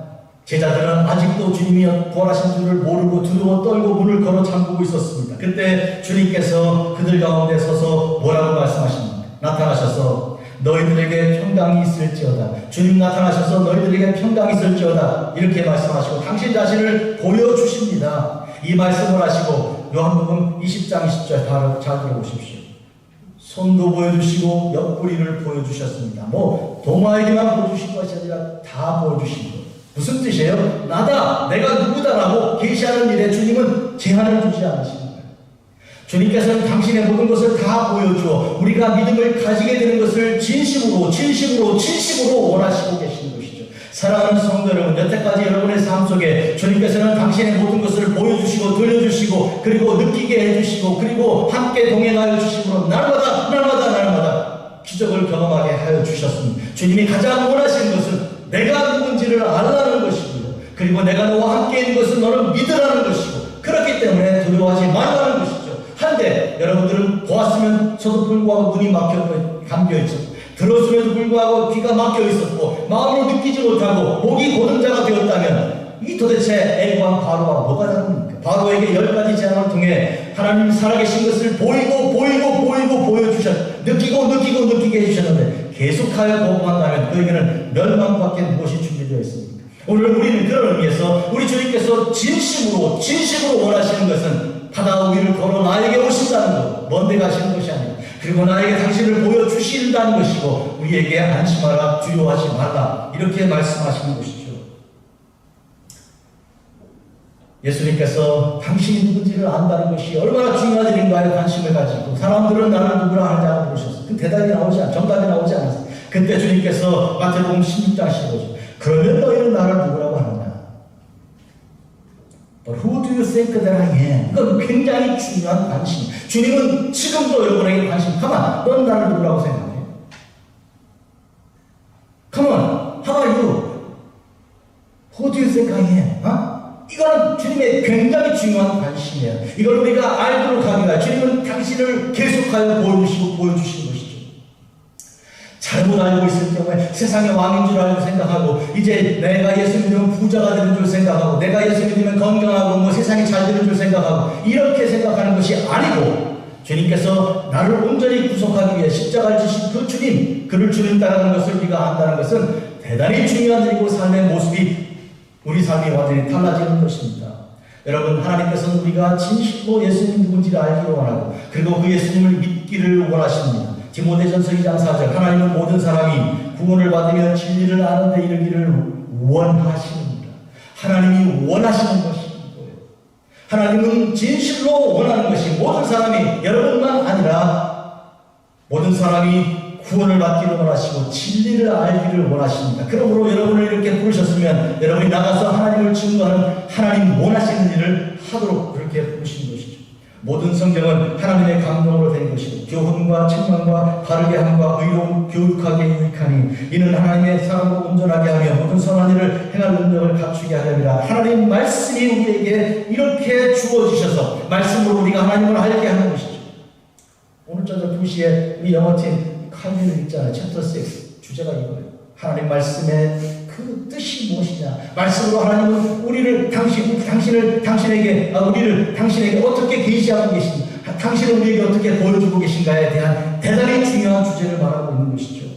제자들은 아직도 주님이 부활하신 줄을 모르고 두려워 떨고 문을 걸어 잠그고 있었습니다. 그때 주님께서 그들 가운데 서서 뭐라고 말씀하십니까? 나타나셔서 너희들에게 평강이 있을지어다. 주님 나타나셔서 너희들에게 평강이 있을지어다. 이렇게 말씀하시고 당신 자신을 보여주십니다. 이 말씀을 하시고 요한복음 20장 20절 바로 잘 들어보십시오. 손도 보여주시고 옆구리를 보여주셨습니다. 동화에게만 보여주신 것이 아니라 다 보여주신 거예요. 무슨 뜻이에요? 나다, 내가 누구다라고 계시하는 일에 주님은 제한을 두지 않으시는 거예요. 주님께서는 당신의 모든 것을 다 보여주어 우리가 믿음을 가지게 되는 것을 진심으로 원하시고 계시는 것이죠. 사랑하는 성도 여러분, 여태까지 여러분의 삶 속에 주님께서는 당신의 모든 것을 보여주시고 들려주시고 그리고 느끼게 해주시고 그리고 함께 동행하여 주심으로 날마다 기적을 경험하게 하여 주셨습니다. 주님이 가장 원하시는 것은 내가 누군지를 알라는 것이고요. 그리고 내가 너와 함께 있는 것은 너를 믿으라는 것이고 그렇기 때문에 두려워하지 말라는 것이죠. 한데 여러분들은 보았으면서도 불구하고 눈이 감겨있었고 들었음에도 불구하고 귀가 막혀있었고 마음으로 느끼지 못하고 목이 고등자가 되었다면 이 도대체 애굽왕 바로와 뭐가 다릅니까? 바로에게 10가지 재앙을 통해 하나님 살아계신 것을 보이고 보여주셨 느끼게 해주셨는데 계속하여 거부한다면 그에게는 멸망밖에 무엇이 준비되어 있습니까? 오늘 우리는 그런 의미에서 우리 주님께서 진심으로 원하시는 것은 바다 위를 걸어 나에게 오신다는 것, 먼데 가시는 것이 아니라 그리고 나에게 당신을 보여주신다는 것이고 우리에게 안심하라, 두려워하지 말라 이렇게 말씀하시는 것이죠. 예수님께서 당신이 누군지를 안다는 것이 얼마나 중요한 일인가에 관심을 가지고 사람들은 나를 누구라 하느냐고 물으셨어요. 그 정답이 나오지 않았어요. 그때 주님께서 마태복음 16장 15절 그러면 너희는 나를 누구라고 하느냐? But who do you think that I am? 이건 굉장히 중요한 관심. 주님은 지금도 여러분에게 관심. 가만, 넌 나를 누구라고 생각해? Come on, how are you? Who do you think I am? 이거는 주님의 굉장히 중요한 관심이에요. 이걸 우리가 알도록 하기 위해 주님은 당신을 계속하여 보여주시는 것이죠. 잘못 알고 있을 경우에 세상의 왕인 줄 알고 생각하고 이제 내가 예수 믿으면 부자가 되는 줄 생각하고 내가 예수 믿으면 건강하고 세상이 잘 되는 줄 생각하고 이렇게 생각하는 것이 아니고 주님께서 나를 온전히 구속하기 위해 십자가를 지신 그 주님, 그를 주님 따르는 것을 우리가 안다는 것은 대단히 중요한 일이고 삶의 모습이 우리 삶이 완전히 달라지는 것입니다. 여러분, 하나님께서는 우리가 진실로 예수님 누군지를 알기를 원하고 그리고 그 예수님을 믿기를 원하십니다. 디모데전서 2장 4절 하나님은 모든 사람이 구원을 받으며 진리를 아는 데 이르기를 원하십니다. 하나님이 원하시는 것인 거예요. 하나님은 진실로 원하는 것이 모든 사람이 여러분만 아니라 모든 사람이 구원을 받기를 원하시고 진리를 알기를 원하십니다. 그러므로 여러분을 이렇게 부르셨으면 여러분이 나가서 하나님을 증거하는 하나님 원하시는 일을 하도록 그렇게 부르신 것이죠. 모든 성경은 하나님의 감동으로 된 것이고 교훈과 책망과 바르게 함과 의로운 교육하게 유익하니 이는 하나님의 사람을 온전하게 하며 모든 선한 일을 행할 능력을 갖추게 하려니라. 하나님 말씀이 우리에게 이렇게 주어지셔서 말씀으로 우리가 하나님을 알게 하는 것이죠. 오늘 저녁 2시에 우리 영어팀 칼빈을 읽잖아요. 챕터 6 주제가 이거예요. 하나님 말씀의 그 뜻이 무엇이냐? 말씀으로 하나님은 우리를 당신에게 어떻게 계시하고 계신가? 당신은 우리에게 어떻게 보여주고 계신가에 대한 대단히 중요한 주제를 말하고 있는 것이죠.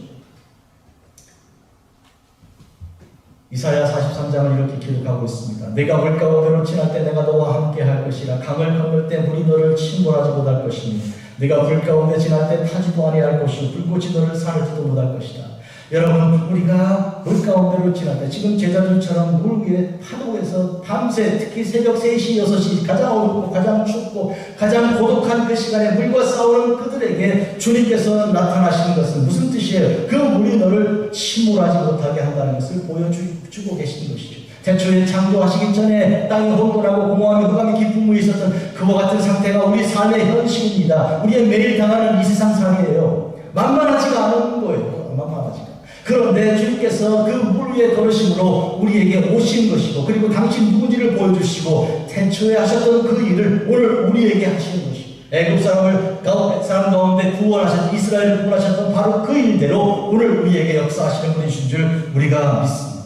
이사야 43장은 이렇게 기록하고 있습니다. 내가 물 가운데로 지날 때 내가 너와 함께 할 것이라. 강을 건널 때 물이 너를 침몰하지 못할 것이니 내가 불 가운데 지날 때 타지도 아니할 것이요 불꽃이 너를 사르지도 못할 것이다. 여러분, 우리가 물 가운데로 지날 때 지금 제자들처럼 물 위에 파도에서 밤새 특히 새벽 3시, 6시 가장 어둡고 가장 춥고 가장 고독한 그 시간에 물과 싸우는 그들에게 주님께서 나타나시는 것은 무슨 뜻이에요? 그 물이 너를 침몰하지 못하게 한다는 것을 보여주고 계시는 것이죠. 태초에 창조하시기 전에 땅이 혼돈하고 공허함이 흑암이 깊은 물이 있었던 그와 같은 상태가 우리 삶의 현실입니다. 우리의 매일 당하는 이 세상 살이에요. 만만하지가 않은 거예요. 만만하지가. 그런데 주님께서 그 물 위에 걸으심으로 우리에게 오신 것이고, 그리고 당신 누군지를 보여주시고, 태초에 하셨던 그 일을 오늘 우리에게 하시는 것이고, 애굽 사람 가운데 구원하셨던, 이스라엘을 구원하셨던 바로 그 일대로 오늘 우리에게 역사하시는 분이신 줄 우리가 믿습니다.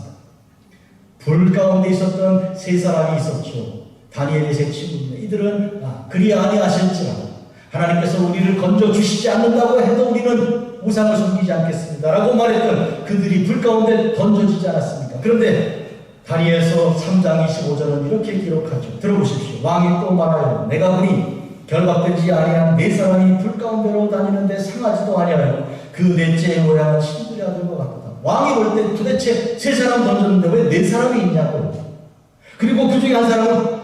불 가운데 있었던 세 사람이 있었죠. 다니엘의 세 친구입니다. 이들은 그리 아니하실지라도 하나님께서 우리를 건져주시지 않는다고 해도 우리는 우상을 섬기지 않겠습니다 라고 말했던 그들이 불 가운데 던져지지 않았습니까? 그런데 다니엘서 3장 25절은 이렇게 기록하죠. 들어보십시오. 왕이 또 말하여 내가 보니 결박되지 아니한 네 사람이 불 가운데로 다니는데 상하지도 아니하여 그 넷째의 모양은 신들의 아들과 같다. 왕이 볼 때 도대체 세 사람 던졌는데 왜 네 사람이 있냐고요. 그리고 그 중에 한 사람은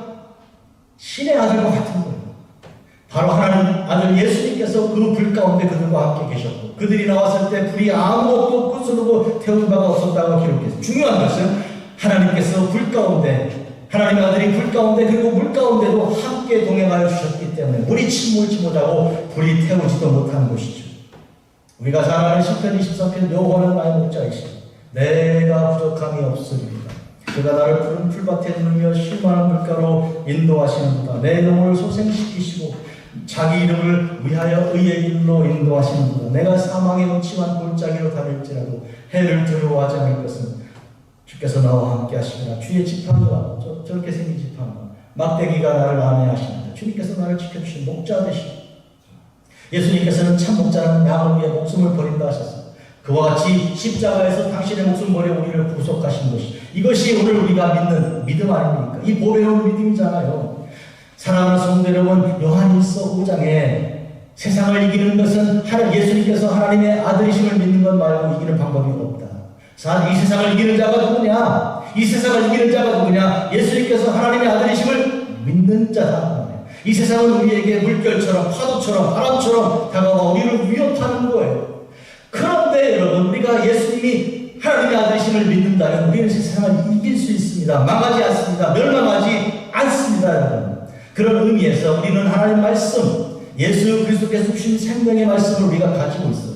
신의 아들과 같은 거예요. 바로 하나님 아들 예수님께서 그 불 가운데 그들과 함께 계셨고, 그들이 나왔을 때 불이 아무것도 부스르고 태운 바가 없었다고 기록했어요. 중요한 것은 하나님께서 불 가운데, 하나님의 아들이 불 가운데 그리고 물 가운데도 함께 동행하여 주셨기 때문에 물이 침몰치 못하고 불이 태우지도 못하는 것이죠. 우리가 잘 아는 시편 23편 여호와는 나의 목자이시니 내가 부족함이 없으리이다. 그가 나를 푸른 풀밭에 누르며 쉴만한 물가로 인도하시는도다. 내 영혼을 소생시키시고 자기 이름을 위하여 의의 길로 인도하시는도다. 내가 사망의 음침한 골짜기로 다닐지라도 해를 두려워하지 않을 것은 주께서 나와 함께 하시리라. 주의 지팡이와 저렇게 생긴 지팡이와 막대기가 나를 안위하시는다. 주님께서 나를 지켜주신 목자 되시고, 예수님께서는 참 목자는 양을 위해 목숨을 버린다 하셨습니다. 그와 같이 십자가에서 당신의 목숨 버려 우리를 구속하신 것이, 이것이 오늘 우리가 믿는 믿음 아닙니까? 이 보배로운 믿음이잖아요. 사랑하는 성도 여러분, 요한일서 5장에 세상을 이기는 것은 예수님께서 하나님의 아들이심을 믿는 것 말고 이기는 방법이 없다. 이 세상을 이기는 자가 누구냐? 이 세상을 이기는 자가 누구냐? 예수님께서 하나님의 아들이심을 믿는 자다. 이 세상은 우리에게 물결처럼 파도처럼 바람처럼 다가와 우리를 위협하는 거예요. 그런데 여러분, 우리가 예수님이 하나님의 아들이심을 믿는다면 우리는 세상을 이길 수 있습니다. 망하지 않습니다. 멸망하지 않습니다. 여러분. 그런 의미에서 우리는 하나님 말씀, 예수 그리스도께서 주신 생명의 말씀을 우리가 가지고 있어요.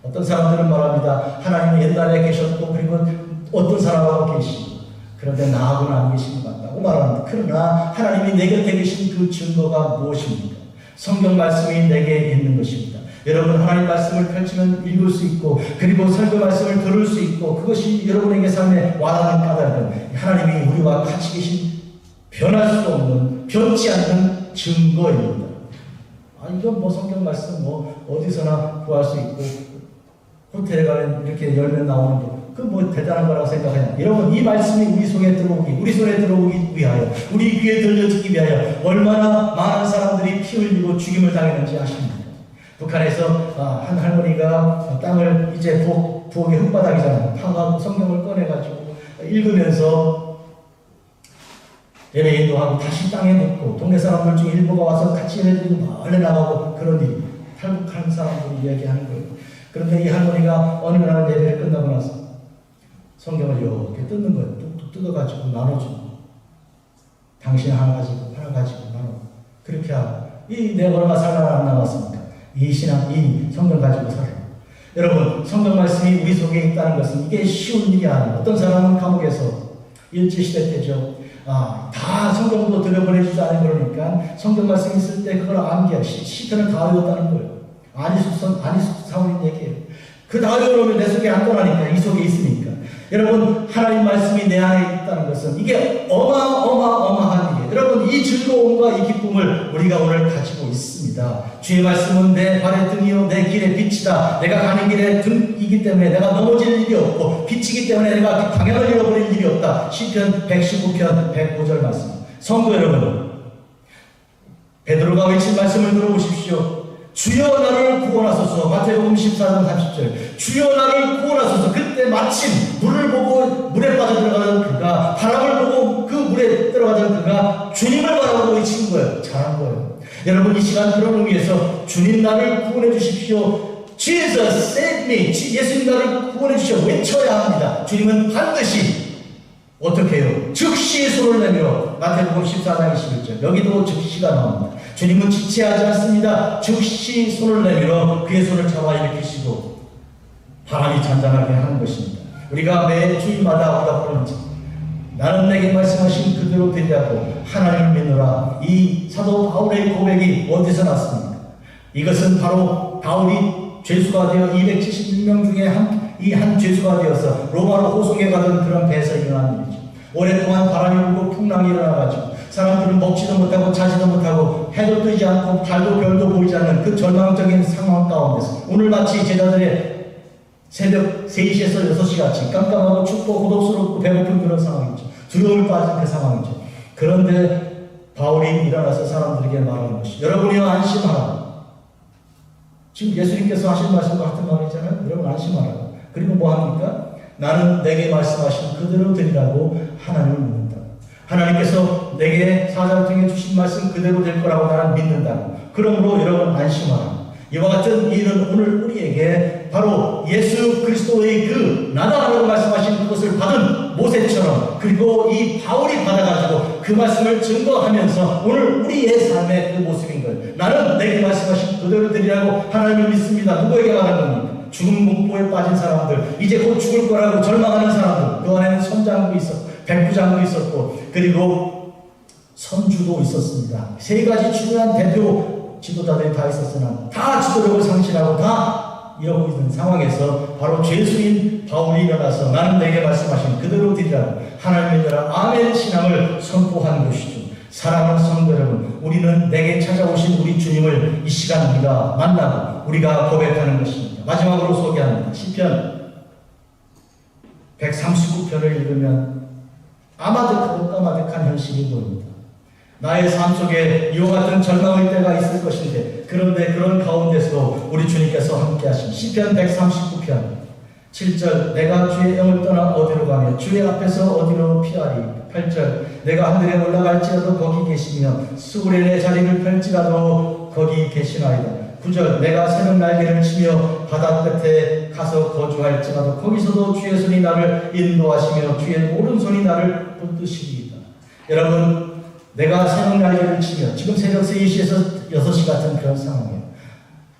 어떤 사람들은 말합니다. 하나님은 옛날에 계셨고 그리고 어떤 사람하고 계시고, 그런데 나하고는 안 계신 것 같다고 말합니다. 그러나 하나님이 내 곁에 계신 그 증거가 무엇입니까? 성경 말씀이 내게 있는 것입니다. 여러분, 하나님 말씀을 펼치면 읽을 수 있고, 그리고 설교 말씀을 들을 수 있고, 그것이 여러분에게 삶에 와닿는 까닭은 하나님이 우리와 같이 계신 변할 수 없는, 변치 않는 증거입니다. 이건 성경 말씀 어디서나 구할 수 있고, 호텔에 가면 이렇게 열면 나오는 거, 그 대단한 거라고 생각하냐. 여러분, 이 말씀이 우리 손에 들어오기 위하여, 우리 귀에 들려듣기 위하여 얼마나 많은 사람들이 피 흘리고 죽임을 당했는지 아십니까? 북한에서 한 할머니가 땅을 이제 부엌에 흙바닥이잖아요. 파가 성경을 꺼내가지고 읽으면서 예배 인도하고 다시 땅에 묻고, 동네 사람들 중에 일부가 와서 같이 예배드리고 멀리 나가고, 그런 일이 탈북한 사람들이 이야기하는 거예요. 그런데 이 할머니가 어느 날 예배를 끝나고 나서 성경을 이렇게 뜯는 거예요. 뚝뚝 뜯어가지고 나눠주고, 당신 하나 가지고 나눠. 그렇게 하고, 내가 얼마 살아 안 남았습니까? 이 성경 가지고 살아요. 여러분, 성경 말씀이 우리 속에 있다는 것은 이게 쉬운 일이 아니에요. 어떤 사람은 감옥에서 일제시대 때죠. 다 성경도 들여보내주지 않은 거니까 성경 말씀 있을 때 그걸 암기해. 시편을 다 외웠다는 거예요. 안희숙 사모님 얘기예요. 그 다 외우면 내 속에 안 떠나니까, 이 속에 있으니까. 여러분, 하나님 말씀이 내 안에 있다는 것은 이게 어마어마한 일이에요. 여러분, 이 즐거움과 이 기쁨을 우리가 오늘 가지고 있습니다. 주의 말씀은 내 발의 등이요 내 길의 빛이다. 내가 가는 길의 등이기 때문에 내가 넘어질 일이 없고, 빛이기 때문에 내가 방향을 잃어버릴 일이 없다. 시편 119편 105절 말씀. 성도 여러분, 베드로가 외친 말씀을 들어보십시오. 주여 나를 구원하소서. 마태복음 14장 30절. 주여 나를 구원하소서. 그때 마침 물을 보고 물에 빠져들어가던 그가, 바람을 보고 그 물에 들어가던 그가 주님을 바라보고 외친 거예요. 잘한 거예요. 여러분, 이 시간 그런 의미에서 주님 나를 구원해 주십시오. Jesus save me. 예수님 나를 구원해 주십시오. 외쳐야 합니다. 주님은 반드시 어떻게 해요? 즉시 손을 내밀어. 마태복음 14장 21절. 여기도 즉시가 나옵니다. 주님은 지체하지 않습니다. 즉시 손을 내밀어 그의 손을 잡아 일으키시고 바람이 잔잔하게 하는 것입니다. 우리가 매 주일마다 오다 보는지 나는 내게 말씀하신 그대로 되리라고 하나님을 믿노라. 이 사도 바울의 고백이 어디서 났습니까? 이것은 바로 바울이 죄수가 되어 271명 중에 한 죄수가 되어서 로마로 호송해 가던 그런 배에서 일어난 일이죠. 오랫동안 바람이 불고 풍랑이 일어나가지고 사람들은 먹지도 못하고 자지도 못하고 해도 뜨지 않고 달도 별도 보이지 않는 그 절망적인 상황 가운데서 오늘 마치 제자들의 새벽 3시에서 6시 같이 깜깜하고 춥고 고독스럽고 배고픈 그런 상황이죠. 두려움을 빠진 그 상황이죠. 그런데 바울이 일어나서 사람들에게 말하는 것이, 여러분이여 안심하라. 지금 예수님께서 하신 말씀과 같은 말이잖아요. 여러분 안심하라. 그리고 뭐 합니까? 나는 내게 말씀하신 그대로 되리라고 하나님을 믿는다. 하나님께서 내게 사자를 통해 주신 말씀 그대로 될 거라고 나는 믿는다. 그러므로 여러분 안심하라. 이와 같은 일은 오늘 우리에게 바로 예수 그리스도의 그 나다라고 말씀하신 그것을 받은 모세처럼, 그리고 이 바울이 받아가지고 그 말씀을 증거하면서 오늘 우리의 삶의 그 모습인 거예요. 나는 내게 말씀하신 그대로 되리라고 하나님을 믿습니다. 누구에게 말하는 겁니까? 죽음 공포에 빠진 사람들, 이제 곧 죽을 거라고 절망하는 사람들. 그 안에는 선장도 있었고 백부장도 있었고 그리고 선주도 있었습니다. 3가지 중요한 대표 지도자들이 다 있었으나 다 지도력을 상실하고 다 이러고 있는 상황에서 바로 죄수인 바울이 일어나서 나는 내게 말씀하신 그대로 되리라고 하나님의 나라 아멘 신앙을 선포하는 것이죠. 사랑하는 성도 여러분, 우리는 내게 찾아오신 우리 주님을 이 시간 우리가 만나고 우리가 고백하는 것입니다. 마지막으로 소개합니다. 시편 139편을 읽으면 아마득하고 까마득한 현실이 보입니다. 나의 삶 속에 이와 같은 절망의 때가 있을 것인데, 그런데 그런 가운데서도 우리 주님께서 함께 하신 시편 139편 7절, 내가 주의 영을 떠나 어디로 가며 주의 앞에서 어디로 피하리. 8절, 내가 하늘에 올라갈지라도 거기 계시며 수울에 내 자리를 펼지라도 거기 계시나이다. 9절, 내가 새벽 날개를 치며 바다 끝에 가서 거주할지라도 거기서도 주의 손이 나를 인도하시며 주의 오른손이 나를 붙드시리이다. 여러분, 내가 새벽 날개를 치며, 지금 새벽 3시에서 6시 같은 그런 상황이에요.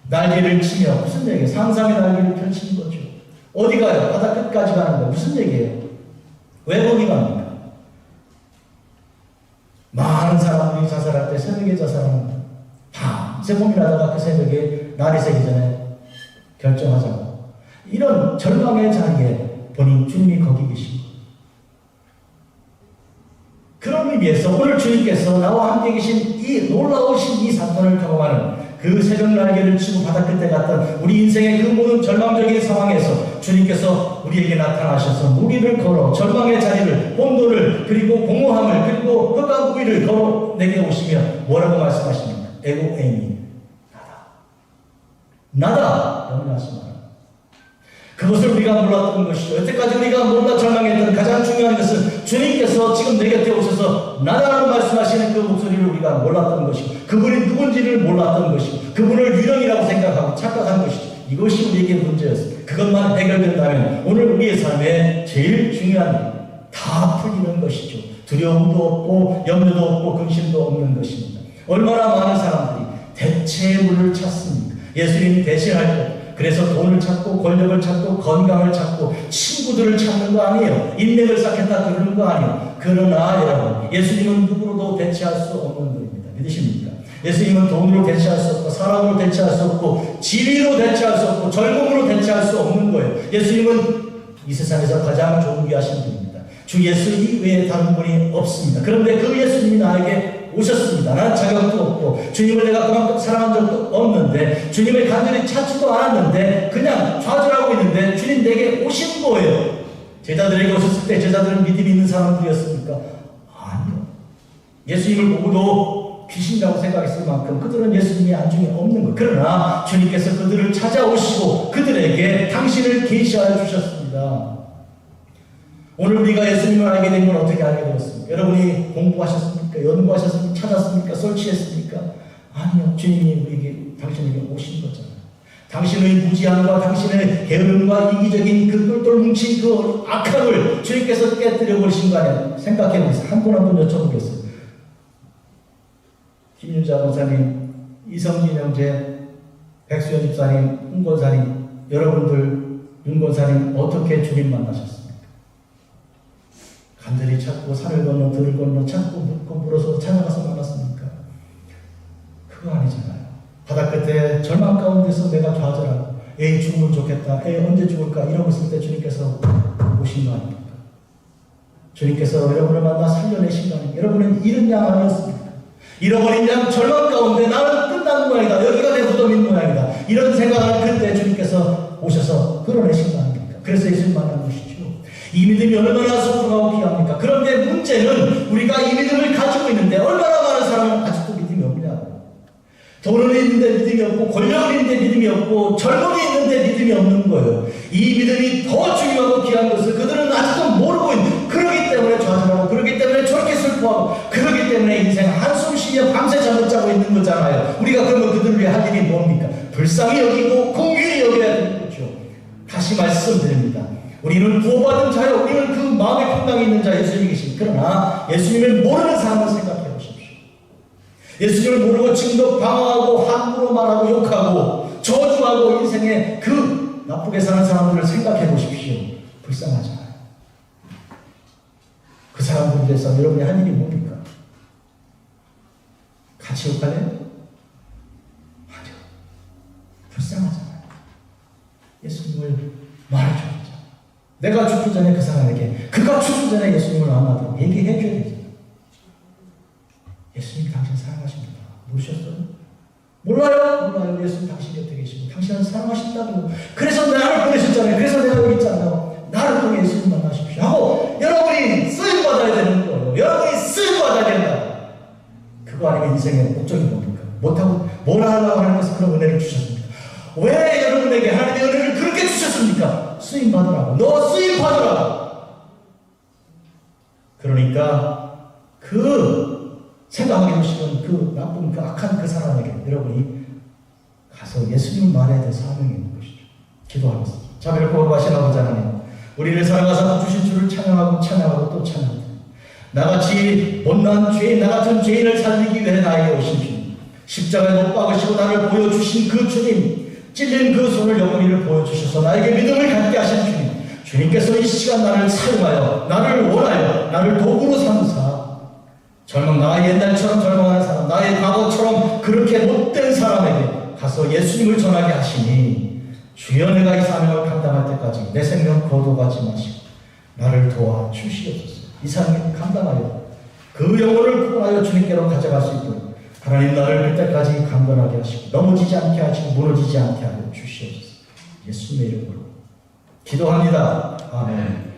날개를 치며 무슨 얘기예요? 상상의 날개를 펼치는 거죠. 어디 가요? 바다 끝까지 가는 거예요. 무슨 얘기예요? 왜 거기 갑니까? 많은 사람들이 자살할 때 새벽에 자살합니다. 밤새 고민하다가 그 새벽에 날이 새기 전에 결정하자고. 이런 절망의 자리에 보니 주님이 거기 계십니다. 그런 의미에서 오늘 주님께서 나와 함께 계신 이 놀라우신 이 사건을 경험하는 그 새벽 날개를 치고 바다 끝에 갔던 우리 인생의 그 모든 절망적인 상황에서 주님께서 우리에게 나타나셔서 무리를 걸어 절망의 자리를, 혼돈을, 그리고 공허함을, 그리고 흑암 구위를 걸어 내게 오시며 뭐라고 말씀하십니까? 에고 에이미 나다 라고 말씀합니다. 그것을 우리가 몰랐던 것이죠. 여태까지 우리가 몰라 절망했던 가장 중요한 것은 주님께서 지금 내 곁에 오셔서 나다라고 말씀하시는 그 목소리를 우리가 몰랐던 것이고, 그분이 누군지를 몰랐던 것이고, 그분을 유령이라고 생각하고 착각한 것이죠. 이것이 우리에게 문제였습니다. 그것만 해결된다면 오늘 우리의 삶에 제일 중요한 일 다 풀리는 것이죠. 두려움도 없고 염려도 없고 근심도 없는 것입니다. 얼마나 많은 사람들이 대체물을 찾습니까? 예수님이 대신할 것, 그래서 돈을 찾고 권력을 찾고 건강을 찾고 친구들을 찾는 거 아니에요. 인맥을 쌓겠다 그러는 거 아니에요. 그러나 여러분, 예수님은 누구로도 대체할 수 없는 분입니다. 믿으십니까? 예수님은 돈으로 대체할 수 없고 사람으로 대체할 수 없고 지위로 대체할 수 없고 젊음으로 대체할 수 없는 거예요. 예수님은 이 세상에서 가장 존귀하신 분입니다. 주 예수 이외에 다른 분이 없습니다. 그런데 그 예수님이 나에게 오셨습니다. 나는 자격도 없고 주님을 내가 그만큼 사랑한 적도 없는데, 주님을 간절히 찾지도 않았는데 그냥 좌절하고 있는데 주님 내게 오신 거예요. 제자들에게 오셨을 때 제자들은 믿음이 있는 사람들이었습니까? 아니요. 예수님을 보고도 귀신이라고 생각했을 만큼 그들은 예수님이 안중에 없는 것, 그러나 주님께서 그들을 찾아오시고 그들에게 당신을 계시하여 주셨습니다. 오늘 우리가 예수님을 알게 된 건 어떻게 알게 되었습니까? 여러분이 공부하셨습니까? 연구하셨습니까? 찾았습니까? 설치했습니까? 아니요. 주님이 우리에게 당신에게 오신 거잖아요. 당신의 무지함과 당신의 게으름과 이기적인 그 똘똘 뭉친 그 악함을 주님께서 깨뜨려 버리신 거 아니에요? 생각해 보세요. 한 분 한 분 여쭤보겠어요. 김윤자 목사님, 이성진 형제, 백수연 집사님, 홍 권사님, 여러분들, 윤 권사님 어떻게 주님 만나셨습니까? 간절히 찾고 산을 건너 들을 건너 찾고 묻고 물어서 찾아가서 만났습니까? 그거 아니잖아요. 바다 끝에 절망 가운데서 내가 좌절하고 에이 죽으면 좋겠다, 에이 언제 죽을까 이러고 있을 때 주님께서 오신 거 아닙니까? 주님께서 여러분을 만나 살려내신 거 아닙니까? 여러분은 잃은 양 아니었습니까? 잃어버린 양 절망 가운데 나는 끝난 모양이다, 여기가 내 무덤인 모양이다, 이런 생각을 그때 주님께서 오셔서 끌어내신 거 아닙니까? 그래서 예수님 만난 것이죠. 이 믿음이 얼마나 소중하고 귀합니까? 그런데 문제는 우리가 이 믿음을 가지고 있는데 얼마나 많은 사람은 아직도 믿음이 없냐고. 돈은 있는데 믿음이 없고, 권력은 있는데 믿음이 없고, 젊음이 있는데 믿음이 없는 거예요. 이 믿음이 더 중요하고 귀한 것을 그들은 아직도 모르고 있는, 그러기 때문에 좌절하고, 그러기 때문에 저렇게 슬퍼하고, 그러기 때문에 인생 한숨 쉬며 밤새 잠을 자고 있는 거잖아요. 우리가 그러면 그들을 위해 할 일이 뭡니까? 불쌍히 여기고 공경히 여겨야 되는 거죠. 다시 말씀드립니다. 우리는 구원받은 자요, 우리는 그 마음의 평강이 있는 자 예수님이 계십니다. 그러나 예수님을 모르는 사람을 생각해 보십시오. 예수님을 모르고 지금도 방황하고 함부로 말하고 욕하고 저주하고 인생에 그 나쁘게 사는 사람들을 생각해 보십시오. 불쌍하잖아요. 그 사람들에 대해서 여러분이 할 일이 뭡니까? 같이 욕할래요? 아니요. 불쌍하잖아요. 예수님을 말해줘야죠. 내가 죽기 전에 그 사람에게, 그가 죽기 전에 예수님을 만나도록 얘기해 줘야 되죠. 예수님 당신 사랑하십니다. 모르셨어요? 몰라요? 예수님 당신 곁에 계시고 당신은 사랑하신다고. 그래서 나를 보내셨잖아요. 그래서 내가 여기 있잖아요. 나를 통해 예수님 만나십시오 하고 여러분이 쓰임받아야 되는 거예요. 여러분이 쓰임받아야 된다. 그거 아니면 인생의 목적이 뭡니까? 못하고 뭘 하려고 하는 것은 그런 은혜를 주셨습니다. 왜 여러분에게 하나님의 은혜를 그렇게 주셨습니까? 쓰임받으라고. 너 쓰임받으라고. 그러니까 그 생각하기 싫은 그 나쁜 그 악한 그 사람에게 여러분이 가서 예수님 말에 대해서 사명이 있는 것이죠. 기도하겠습니다. 자비를 고백하신 아버지 하나님, 우리를 사랑하사 주신 주를 찬양하고 찬양하고 또 찬양합니다. 나같이 못난 죄인, 나같은 죄인을 살리기 위해 나에게 오신 주님, 십자가에 못 박으시고 나를 보여주신 그 주님, 찔린 그 손을 영원히를 보여주셔서 나에게 믿음을 갖게 하신 주님, 주님께서 이 시간 나를 사용하여 나를 원하여 나를 도구로 삼으사 나의 옛날처럼 절망하는 사람, 나의 과거처럼 그렇게 못된 사람에게 가서 예수님을 전하게 하시니 주여 내가 이 사명을 감당할 때까지 내 생명 거둬가지 마시고 나를 도와 주시옵소서. 이 사명을 감당하여 그 영혼을 구원하여 주님께로 가져갈 수 있도록 하나님 나를 그때까지 강건하게 하시고 넘어지지 않게 하시고 무너지지 않게 하여 주시옵소서. 예수님의 이름으로 기도합니다. 아멘.